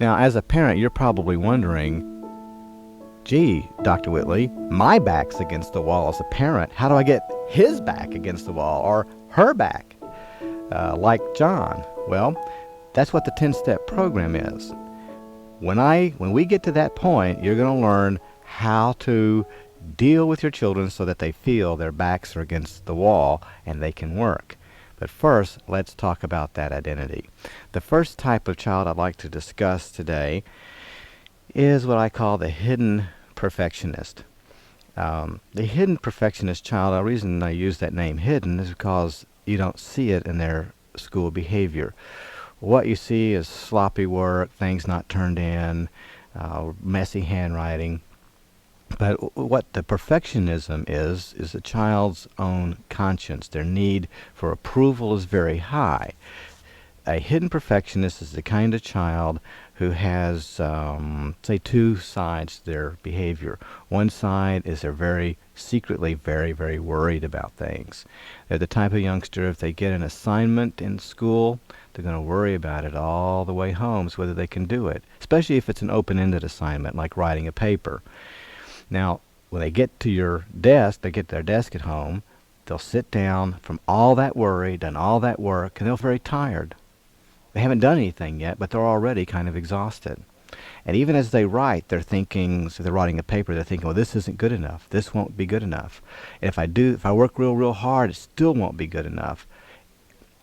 Now, as a parent, you're probably wondering, gee, Dr. Whitley, my back's against the wall as a parent. How do I get his back against the wall or her back, like John? Well, that's what the 10-step program is. When we get to that point, you're going to learn how to deal with your children so that they feel their backs are against the wall and they can work. But first, let's talk about that identity. The first type of child I'd like to discuss today is what I call the hidden perfectionist. The hidden perfectionist child, the reason I use that name hidden is because you don't see it in their school behavior. What you see is sloppy work, things not turned in, messy handwriting. But what the perfectionism is the child's own conscience. Their need for approval is very high. A hidden perfectionist is the kind of child who has, say, two sides to their behavior. One side is they're very secretly very, very worried about things. They're the type of youngster, if they get an assignment in school, they're going to worry about it all the way home, so whether they can do it, especially if it's an open-ended assignment like writing a paper. Now, when they get to your desk, they get to their desk at home, they'll sit down from all that worry, done all that work, and they're very tired. They haven't done anything yet, but they're already kind of exhausted. And even as they write, they're thinking, so they're writing a paper, they're thinking, well, this isn't good enough. This won't be good enough. And if I work real hard, it still won't be good enough.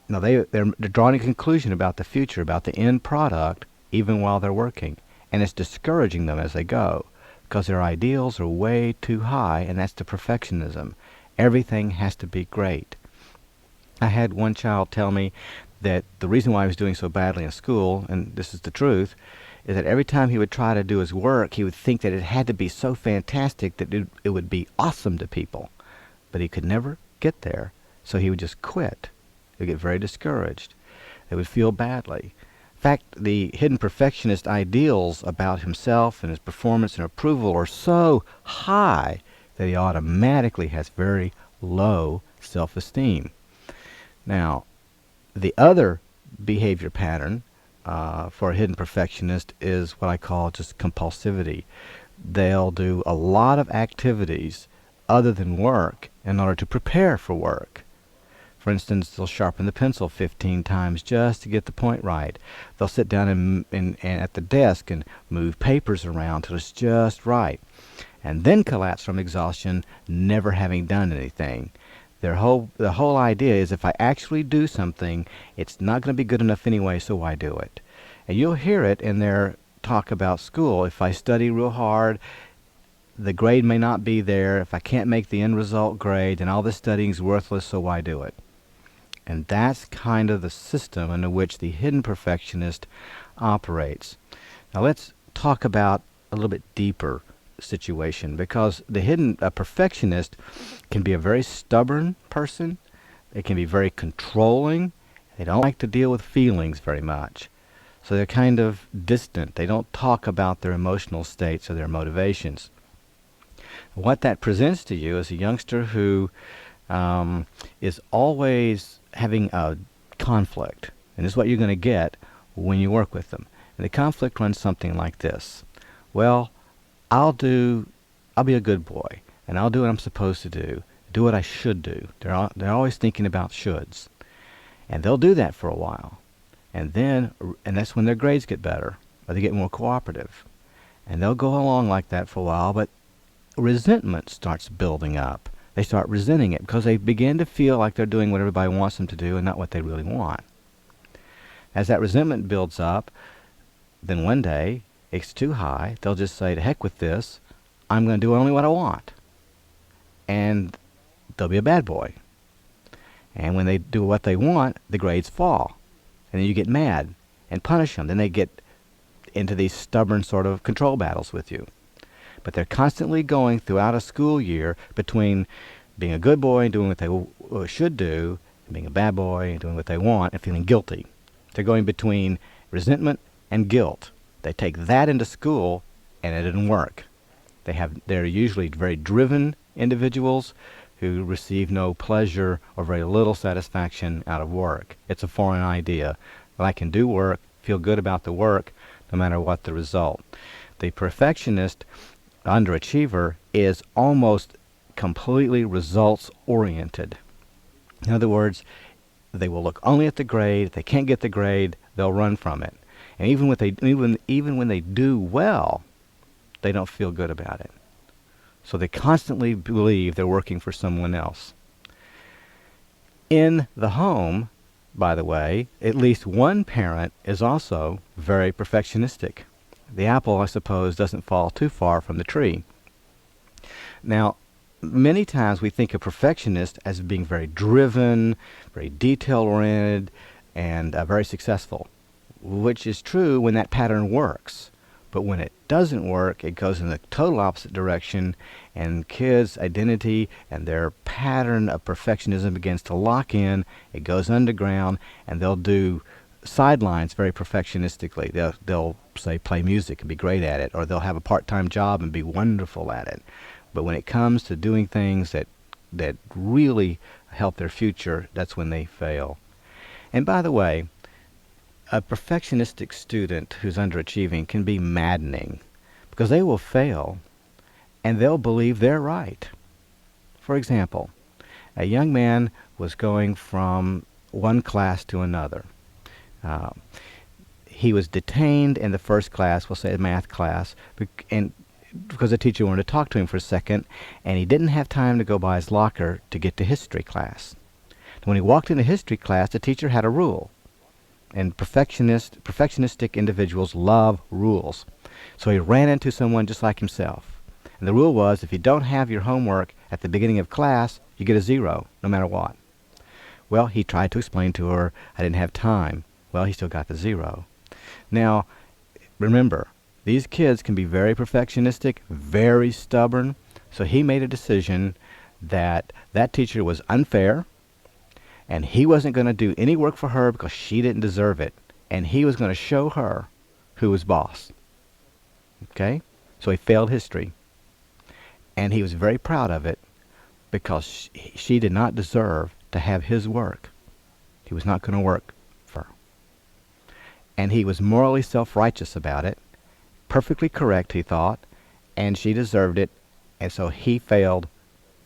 Now, they're drawing a conclusion about the future, about the end product, even while they're working. And it's discouraging them as they go, because their ideals are way too high, and that's the perfectionism. Everything has to be great. I had one child tell me that the reason why he was doing so badly in school, and this is the truth, is that every time he would try to do his work, he would think that it had to be so fantastic that it would be awesome to people. But he could never get there, so he would just quit. He would get very discouraged. He would feel badly. In fact, the hidden perfectionist ideals about himself and his performance and approval are so high that he automatically has very low self-esteem. Now, the other behavior pattern for a hidden perfectionist is what I call just compulsivity. They'll do a lot of activities other than work in order to prepare for work. For instance, they'll sharpen the pencil 15 times just to get the point right. They'll sit down and at the desk and move papers around till it's just right, and then collapse from exhaustion, never having done anything. The whole idea is, if I actually do something, it's not going to be good enough anyway, so why do it? And you'll hear it in their talk about school. If I study real hard, the grade may not be there. If I can't make the end result grade, then all this studying is worthless, so why do it? And that's kind of the system under which the hidden perfectionist operates. Now let's talk about a little bit deeper situation, because the hidden perfectionist can be a very stubborn person. They can be very controlling. They don't like to deal with feelings very much. So they're kind of distant. They don't talk about their emotional states or their motivations. What that presents to you is a youngster who is always having a conflict. And this is what you're going to get when you work with them. And the conflict runs something like this. Well, I'll be a good boy, and I'll do what I'm supposed to do what I should do. They're always thinking about shoulds. And they'll do that for a while. And that's when their grades get better, or they get more cooperative. And they'll go along like that for a while, but resentment starts building up. They start resenting it because they begin to feel like they're doing what everybody wants them to do and not what they really want. As that resentment builds up, then one day, it's too high, they'll just say, to heck with this, I'm going to do only what I want. And they'll be a bad boy. And when they do what they want, the grades fall. And then you get mad and punish them. Then they get into these stubborn sort of control battles with you. But they're constantly going throughout a school year between being a good boy and doing what they should do, and being a bad boy and doing what they want, and feeling guilty. They're going between resentment and guilt. They take that into school, and it didn't work. They're usually very driven individuals who receive no pleasure or very little satisfaction out of work. It's a foreign idea. Well, I can do work, feel good about the work, no matter what the result. The perfectionist underachiever is almost completely results oriented. In other words, they will look only at the grade. If they can't get the grade, they'll run from it. And even when they do well, they don't feel good about it. So they constantly believe they're working for someone else. In the home, by the way, at least one parent is also very perfectionistic. The apple, I suppose, doesn't fall too far from the tree. Now, many times we think of perfectionists as being very driven, very detail-oriented, and very successful, which is true when that pattern works. But when it doesn't work, it goes in the total opposite direction, and kids' identity and their pattern of perfectionism begins to lock in. It goes underground, and they'll do sidelines very perfectionistically. They'll say play music and be great at it, or they'll have a part-time job and be wonderful at it. But when it comes to doing things that really help their future, that's when they fail. And by the way, a perfectionistic student who's underachieving can be maddening because they will fail and they'll believe they're right. For example, a young man was going from one class to another. He was detained in the first class, we'll say a math class, and because the teacher wanted to talk to him for a second, and he didn't have time to go by his locker to get to history class. When he walked into history class, the teacher had a rule. And perfectionistic individuals love rules. So he ran into someone just like himself. And the rule was, if you don't have your homework at the beginning of class, you get a 0, no matter what. Well, he tried to explain to her, I didn't have time. Well, he still got the 0. Now, remember, these kids can be very perfectionistic, very stubborn. So he made a decision that that teacher was unfair, and he wasn't going to do any work for her because she didn't deserve it. And he was going to show her who was boss. Okay? So he failed history. And he was very proud of it because she did not deserve to have his work. He was not going to work for her. And he was morally self-righteous about it. Perfectly correct, he thought. And she deserved it. And so he failed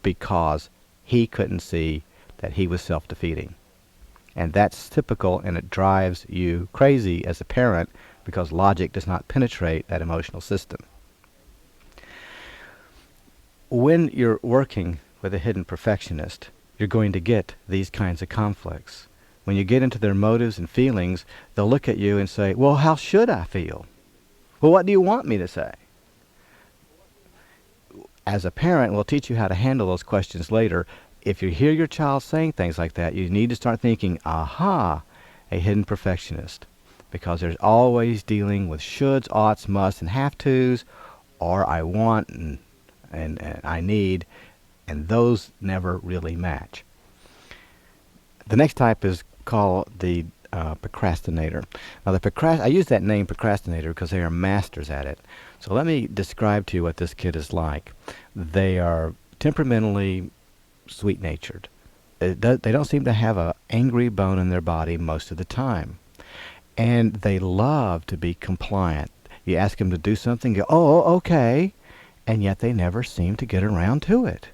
because he couldn't see that he was self-defeating. And that's typical, and it drives you crazy as a parent because logic does not penetrate that emotional system. When you're working with a hidden perfectionist, you're going to get these kinds of conflicts. When you get into their motives and feelings, they'll look at you and say, well, how should I feel? Well, what do you want me to say? As a parent, we'll teach you how to handle those questions later. If you hear your child saying things like that, you need to start thinking, aha, a hidden perfectionist. Because there's always dealing with shoulds, oughts, musts, and have-tos, or I want and I need, and those never really match. The next type is called the procrastinator. Now, I use that name procrastinator because they are masters at it. So let me describe to you what this kid is like. They are temperamentally sweet-natured. They don't seem to have an angry bone in their body most of the time. And they love to be compliant. You ask them to do something, go, oh, okay, and yet they never seem to get around to it.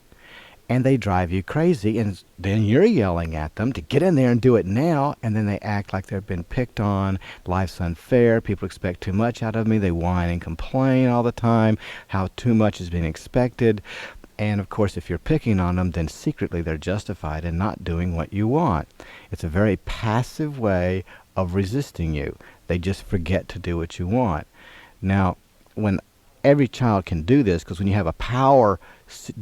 And they drive you crazy, and then you're yelling at them to get in there and do it now, and then they act like they've been picked on. Life's unfair. People expect too much out of me. They whine and complain all the time, how too much is being expected. And, of course, if you're picking on them, then secretly they're justified in not doing what you want. It's a very passive way of resisting you. They just forget to do what you want. Now, when every child can do this, because when you have a power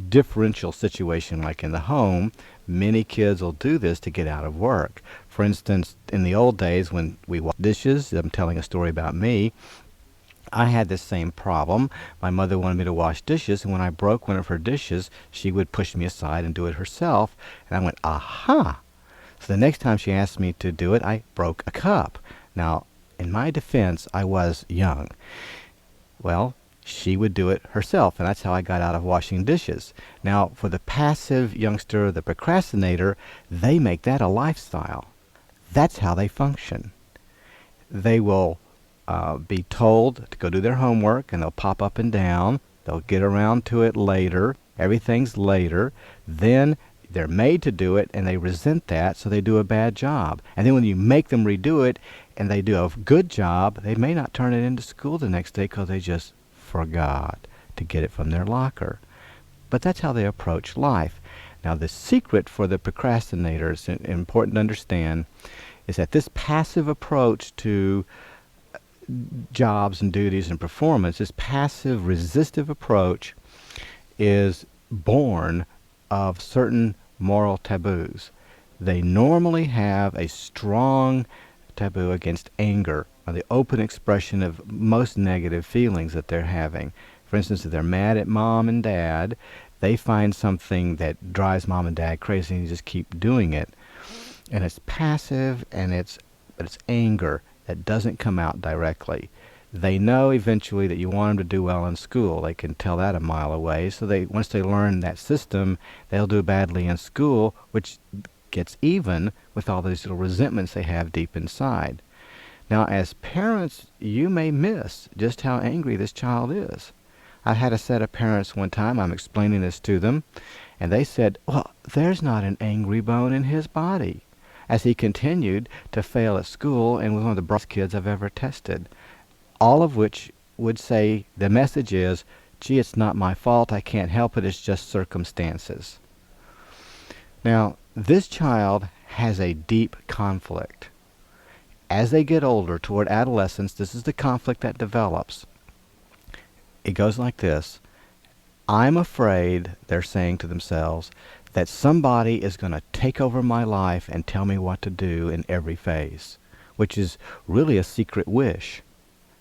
differential situation like in the home, many kids will do this to get out of work. For instance, in the old days when we washed dishes, I'm telling a story about me, I had this same problem. My mother wanted me to wash dishes, and when I broke one of her dishes, she would push me aside and do it herself. And I went, aha! So the next time she asked me to do it, I broke a cup. Now, in my defense, I was young. Well, she would do it herself, and that's how I got out of washing dishes. Now, for the passive youngster, the procrastinator, they make that a lifestyle. That's how they function. They will be told to go do their homework, and they'll pop up and down. They'll get around to it later. Everything's later. Then they're made to do it, and they resent that, so they do a bad job. And then when you make them redo it, and they do a good job, they may not turn it into school the next day because they just forgot to get it from their locker. But that's how they approach life. Now, the secret for the procrastinators, important to understand, is that this passive approach to jobs and duties and performance, this passive resistive approach, is born of certain moral taboos. They normally have a strong taboo against anger, or the open expression of most negative feelings that they're having. For instance, if they're mad at mom and dad, they find something that drives mom and dad crazy and just keep doing it. And it's passive, but it's anger that doesn't come out directly. They know eventually that you want them to do well in school. They can tell that a mile away. So once they learn that system, they'll do badly in school, which gets even with all these little resentments they have deep inside. Now, as parents, you may miss just how angry this child is. I had a set of parents one time, I'm explaining this to them, and they said, well, there's not an angry bone in his body, as he continued to fail at school and was one of the brightest kids I've ever tested. All of which would say the message is, gee, it's not my fault, I can't help it, it's just circumstances. Now, this child has a deep conflict. As they get older, toward adolescence, this is the conflict that develops. It goes like this. I'm afraid, they're saying to themselves, that somebody is going to take over my life and tell me what to do in every phase, which is really a secret wish.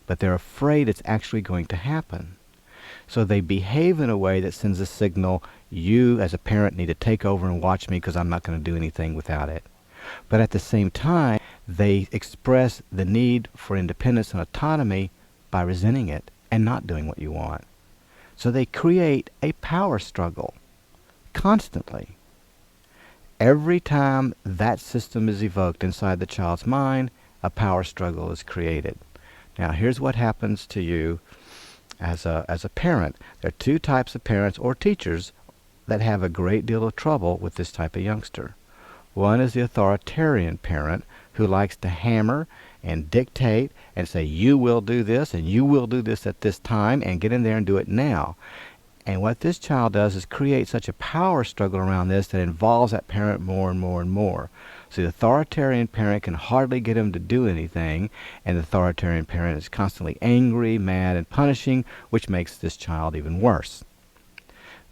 But they're afraid it's actually going to happen. So they behave in a way that sends a signal, you as a parent need to take over and watch me because I'm not going to do anything without it. But at the same time, they express the need for independence and autonomy by resenting it and not doing what you want. So they create a power struggle constantly. Every time that system is evoked inside the child's mind, a power struggle is created. Now, here's what happens to you as a parent. There are two types of parents or teachers that have a great deal of trouble with this type of youngster. One is the authoritarian parent who likes to hammer and dictate and say, you will do this and you will do this at this time and get in there and do it now. And what this child does is create such a power struggle around this that involves that parent more and more and more. So the authoritarian parent can hardly get him to do anything, and the authoritarian parent is constantly angry, mad, and punishing, which makes this child even worse.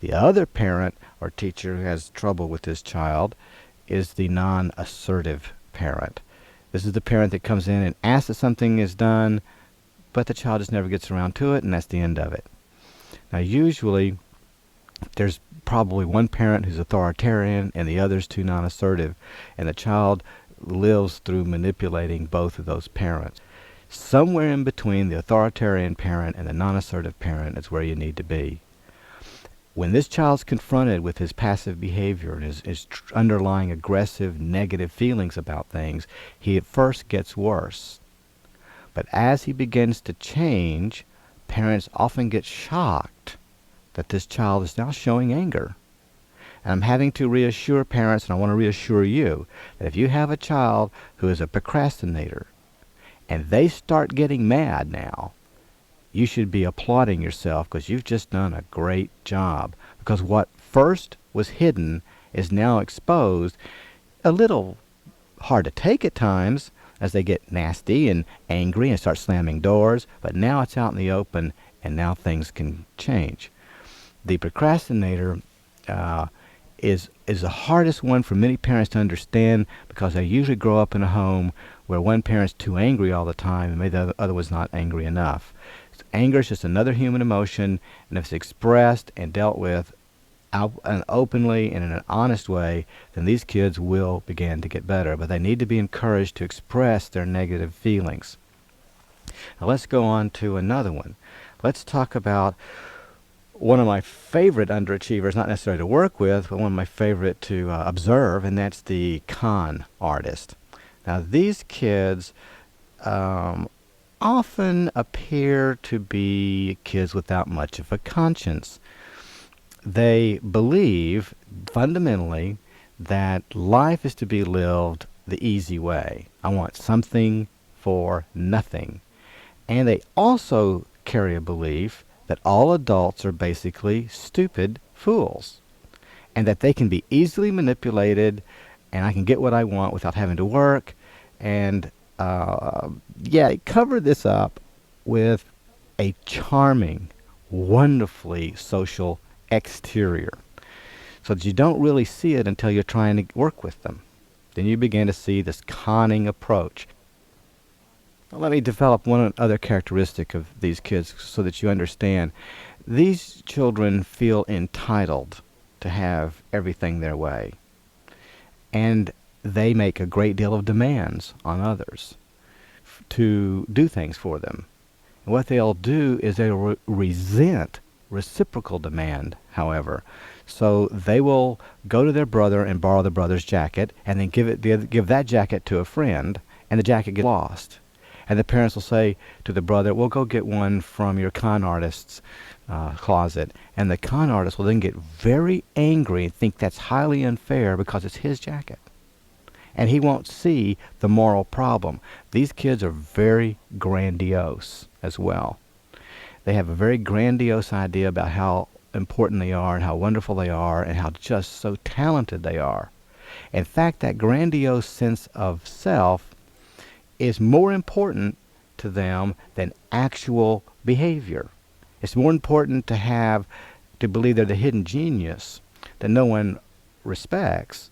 The other parent or teacher who has trouble with this child is the non-assertive parent. This is the parent that comes in and asks that something is done, but the child just never gets around to it, and that's the end of it. Now, usually, there's probably one parent who's authoritarian and the other's too non-assertive, and the child lives through manipulating both of those parents. Somewhere in between the authoritarian parent and the non-assertive parent is where you need to be. When this child's confronted with his passive behavior and his underlying aggressive, negative feelings about things, he at first gets worse. But as he begins to change, parents often get shocked that this child is now showing anger. And I'm having to reassure parents, and I want to reassure you, that if you have a child who is a procrastinator, and they start getting mad now, you should be applauding yourself because you've just done a great job. Because what first was hidden is now exposed. A little hard to take at times as they get nasty and angry and start slamming doors, but now it's out in the open and now things can change. The procrastinator is the hardest one for many parents to understand because they usually grow up in a home where one parent's too angry all the time and maybe the other was not angry enough. So anger is just another human emotion, and if it's expressed and dealt with and openly and in an honest way, then these kids will begin to get better. But they need to be encouraged to express their negative feelings. Now let's go on to another one. Let's talk about one of my favorite underachievers, not necessarily to work with, but one of my favorite to observe, and that's the con artist. Now these kids are often appear to be kids without much of a conscience. They believe fundamentally that life is to be lived the easy way. I want something for nothing. And they also carry a belief that all adults are basically stupid fools and that they can be easily manipulated and I can get what I want without having to work. And cover this up with a charming, wonderfully social exterior so that you don't really see it until you're trying to work with them. Then you begin to see this conning approach. Now, let me develop one other characteristic of these kids so that you understand. These children feel entitled to have everything their way, and they make a great deal of demands on others to do things for them. And what they'll do is they'll resent reciprocal demand, however. So they will go to their brother and borrow the brother's jacket and then give that jacket to a friend, and the jacket gets lost. And the parents will say to the brother, "We'll go get one from your con artist's closet." And the con artist will then get very angry and think that's highly unfair because it's his jacket. And he won't see the moral problem. These kids are very grandiose as well. They have a very grandiose idea about how important they are and how wonderful they are and how just so talented they are. In fact, that grandiose sense of self is more important to them than actual behavior. It's more important to believe they're the hidden genius that no one respects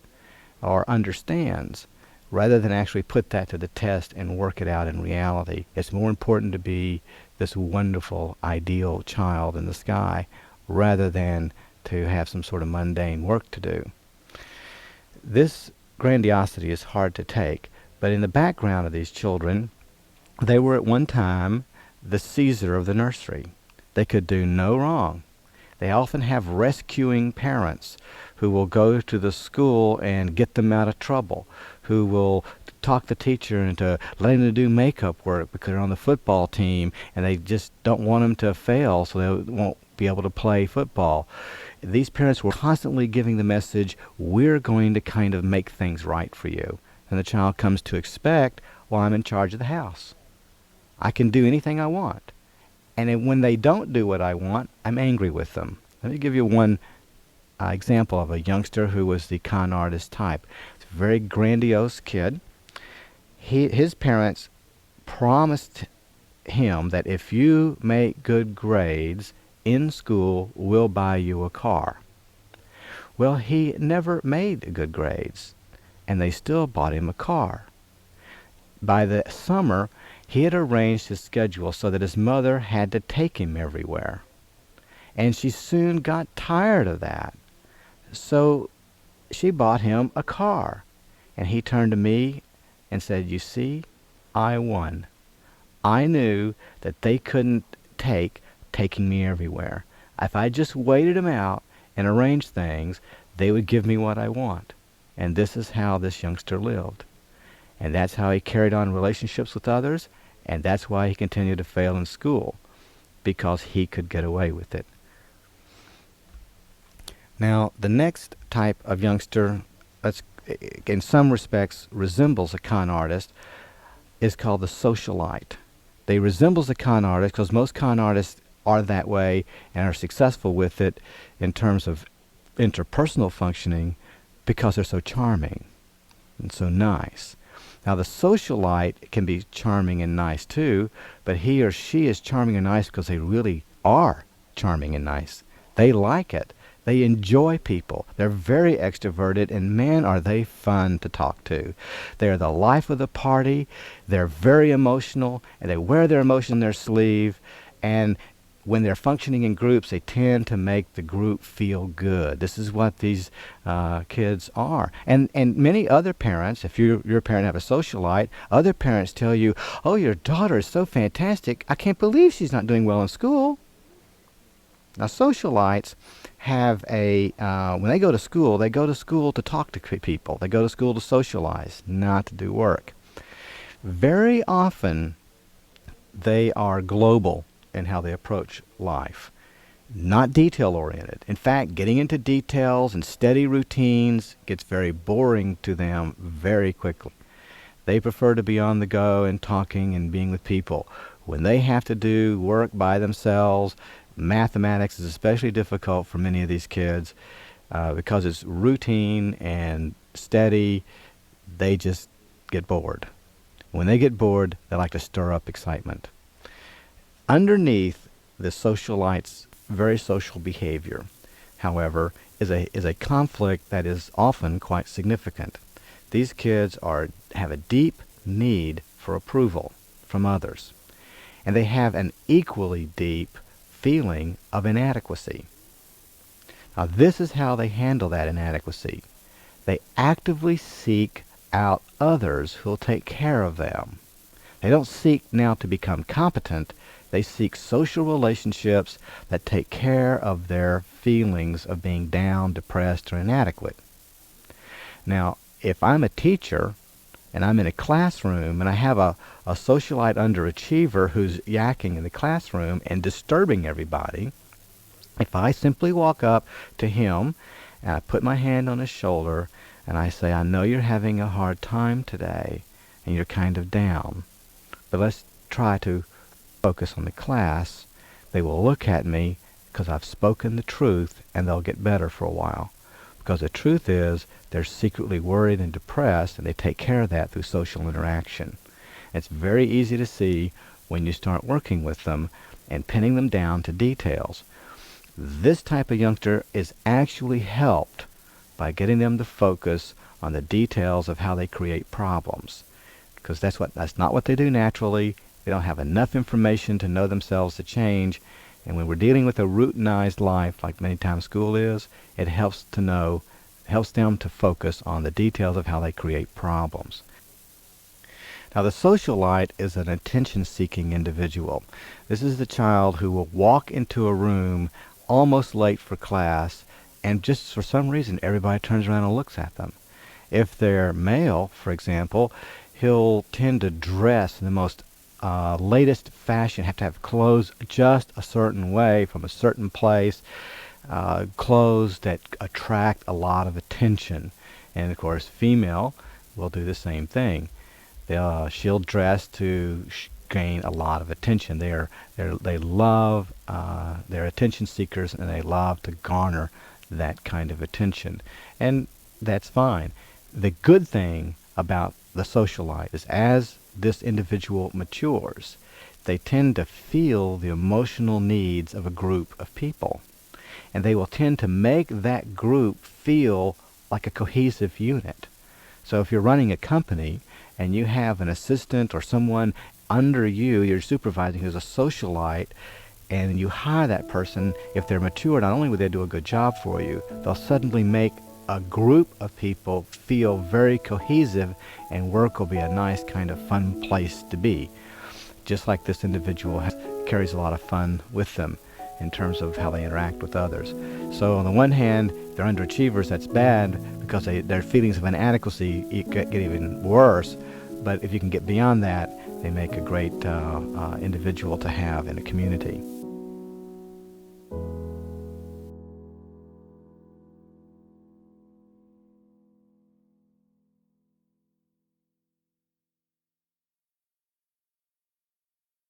or understands, rather than actually put that to the test and work it out in reality. It's more important to be this wonderful, ideal child in the sky, rather than to have some sort of mundane work to do. This grandiosity is hard to take, but in the background of these children, they were at one time the Caesar of the nursery. They could do no wrong. They often have rescuing parents who will go to the school and get them out of trouble, who will talk the teacher into letting them do makeup work because they're on the football team and they just don't want them to fail so they won't be able to play football. These parents were constantly giving the message, we're going to kind of make things right for you. And the child comes to expect, well, I'm in charge of the house. I can do anything I want. And then when they don't do what I want, I'm angry with them. Let me give you one example of a youngster who was the con artist type. It's a very grandiose kid. His parents promised him that if you make good grades in school, we'll buy you a car. Well, he never made good grades, and they still bought him a car. By the summer, he had arranged his schedule so that his mother had to take him everywhere. And she soon got tired of that. So she bought him a car. And he turned to me and said, you see, I won. I knew that they couldn't taking me everywhere. If I just waited them out and arranged things, they would give me what I want. And this is how this youngster lived. And that's how he carried on relationships with others, and that's why he continued to fail in school, because he could get away with it. Now, the next type of youngster, that's in some respects resembles a con artist, is called the socialite. They resemble the con artist because most con artists are that way and are successful with it in terms of interpersonal functioning because they're so charming and so nice. Now, the socialite can be charming and nice too, but he or she is charming and nice because they really are charming and nice. They like it. They enjoy people. They're very extroverted, and man, are they fun to talk to. They're the life of the party. They're very emotional, and they wear their emotion on their sleeve. And when they're functioning in groups, they tend to make the group feel good. This is what these kids are. And many other parents, if you're a parent and have a socialite, other parents tell you, oh, your daughter is so fantastic. I can't believe she's not doing well in school. Now, socialites have when they go to school to talk to people. They go to school to socialize, not to do work. Very often, they are global in how they approach life, not detail oriented. In fact, getting into details and steady routines gets very boring to them very quickly. They prefer to be on the go and talking and being with people. When they have to do work by themselves, mathematics is especially difficult for many of these kids because it's routine and steady. They just get bored. When they get bored, they like to stir up excitement. Underneath the socialite's very social behavior, however, is a conflict that is often quite significant. These kids have a deep need for approval from others, and they have an equally deep feeling of inadequacy. Now, this is how they handle that inadequacy. They actively seek out others who'll take care of them. They don't seek now to become competent. They seek social relationships that take care of their feelings of being down, depressed, or inadequate. Now, if I'm a teacher and I'm in a classroom and I have a socialite underachiever who's yakking in the classroom and disturbing everybody, if I simply walk up to him and I put my hand on his shoulder and I say, I know you're having a hard time today and you're kind of down, but let's try to focus on the class, they will look at me because I've spoken the truth and they'll get better for a while. Because the truth is they're secretly worried and depressed, and they take care of that through social interaction. It's very easy to see when you start working with them and pinning them down to details. This type of youngster is actually helped by getting them to focus on the details of how they create problems, because that's not what they do naturally. They don't have enough information to know themselves to change. And when we're dealing with a routinized life, like many times school is, it helps them to focus on the details of how they create problems. Now, the socialite is an attention-seeking individual. This is the child who will walk into a room almost late for class, and just for some reason, everybody turns around and looks at them. If they're male, for example, he'll tend to dress in the most latest fashion, have to have clothes just a certain way from a certain place, clothes that attract a lot of attention. And of course, female will do the same thing. She'll dress to gain a lot of attention. They love, they're attention seekers, and they love to garner that kind of attention. And that's fine. The good thing about the socialite is, as this individual matures, they tend to feel the emotional needs of a group of people. And they will tend to make that group feel like a cohesive unit. So if you're running a company and you have an assistant or someone under you, you're supervising, who's a socialite, and you hire that person, if they're mature, not only will they do a good job for you, they'll suddenly make a group of people feel very cohesive, and work will be a nice kind of fun place to be. Just like this individual carries a lot of fun with them in terms of how they interact with others. So on the one hand, they're underachievers, that's bad, because their feelings of inadequacy get even worse. But if you can get beyond that, they make a great individual to have in a community.